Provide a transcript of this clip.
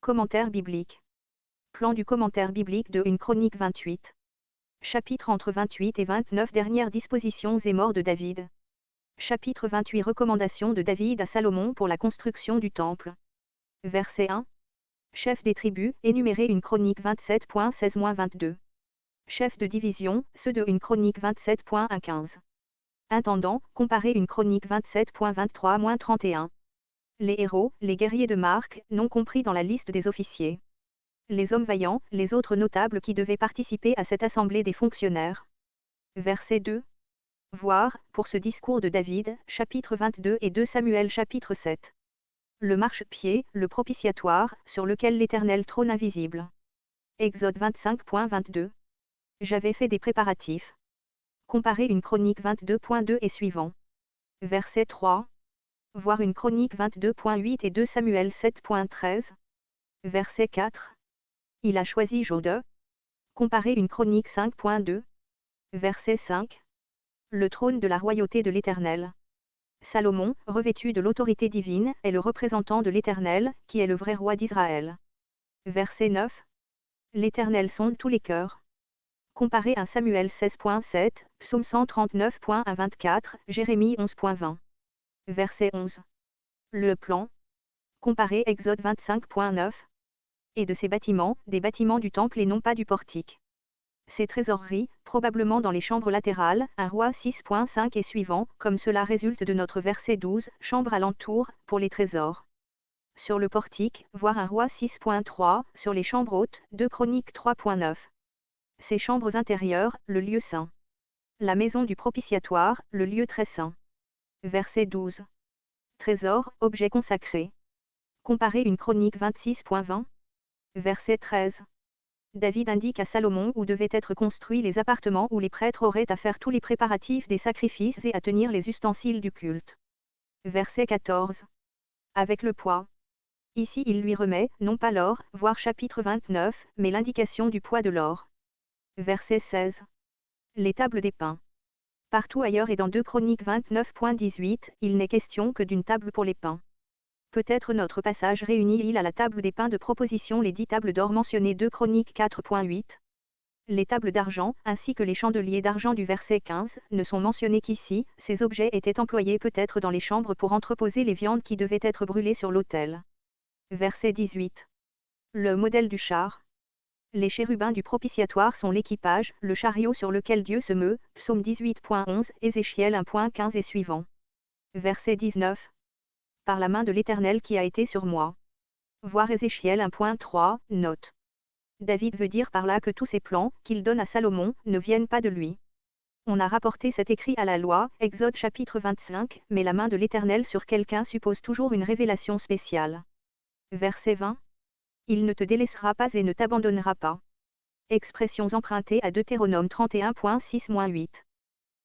Commentaire biblique. Plan du commentaire biblique de 1 Chronique 28. Chapitre entre 28 et 29 Dernières dispositions et mort de David. Chapitre 28 Recommandations de David à Salomon pour la construction du temple. Verset 1. Chef des tribus, énuméré 1 Chronique 27.16-22. Chef de division, ceux de 1 Chronique 27.1-15. Intendant, comparé 1 Chronique 27.23-31. Les héros, les guerriers de marque, non compris dans la liste des officiers. Les hommes vaillants, les autres notables qui devaient participer à cette assemblée des fonctionnaires. Verset 2. Voir, pour ce discours de David, chapitre 22 et 2 Samuel chapitre 7. Le marchepied, le propitiatoire, sur lequel l'Éternel trône invisible. Exode 25.22. J'avais fait des préparatifs. Comparer 1 Chronique 22.2 et suivant. Verset 3. Voir 1 Chronique 22.8 et 2 Samuel 7.13. Verset 4. Il a choisi Jode. Comparer 1 Chronique 5.2. Verset 5. Le trône de la royauté de l'Éternel. Salomon, revêtu de l'autorité divine, est le représentant de l'Éternel, qui est le vrai roi d'Israël. Verset 9. L'Éternel sonde tous les cœurs. Comparer 1 Samuel 16.7, Psaume 139.1-24, Jérémie 11.20. Verset 11. Le plan. Comparer Exode 25.9. Et de ces bâtiments, des bâtiments du temple et non pas du portique. Ces trésoreries, probablement dans les chambres latérales, 1 Roi 6.5 et suivant, comme cela résulte de notre verset 12, chambre alentour, pour les trésors. Sur le portique, voir 1 Roi 6.3, sur les chambres hautes, 2 Chroniques 3.9. Ces chambres intérieures, le lieu saint. La maison du propitiatoire, le lieu très saint. Verset 12. Trésor, objet consacré. Comparer 1 Chronique 26.20. Verset 13. David indique à Salomon où devaient être construits les appartements où les prêtres auraient à faire tous les préparatifs des sacrifices et à tenir les ustensiles du culte. Verset 14. Avec le poids. Ici il lui remet, non pas l'or, voire chapitre 29, mais l'indication du poids de l'or. Verset 16. Les tables des pains. Partout ailleurs et dans 2 Chroniques 29.18, il n'est question que d'une table pour les pains. Peut-être notre passage réunit-il à la table des pains de proposition les 10 tables d'or mentionnées 2 Chroniques 4.8. Les tables d'argent, ainsi que les chandeliers d'argent du verset 15, ne sont mentionnés qu'ici, ces objets étaient employés peut-être dans les chambres pour entreposer les viandes qui devaient être brûlées sur l'autel. Verset 18. Le modèle du char. Les chérubins du propitiatoire sont l'équipage, le chariot sur lequel Dieu se meut, Psaume 18.11, Ézéchiel 1.15 et suivant. Verset 19. Par la main de l'Éternel qui a été sur moi. Voir Ézéchiel 1.3, note. David veut dire par là que tous ces plans, qu'il donne à Salomon, ne viennent pas de lui. On a rapporté cet écrit à la loi, Exode chapitre 25, mais la main de l'Éternel sur quelqu'un suppose toujours une révélation spéciale. Verset 20. Il ne te délaissera pas et ne t'abandonnera pas. Expressions empruntées à Deutéronome 31.6-8.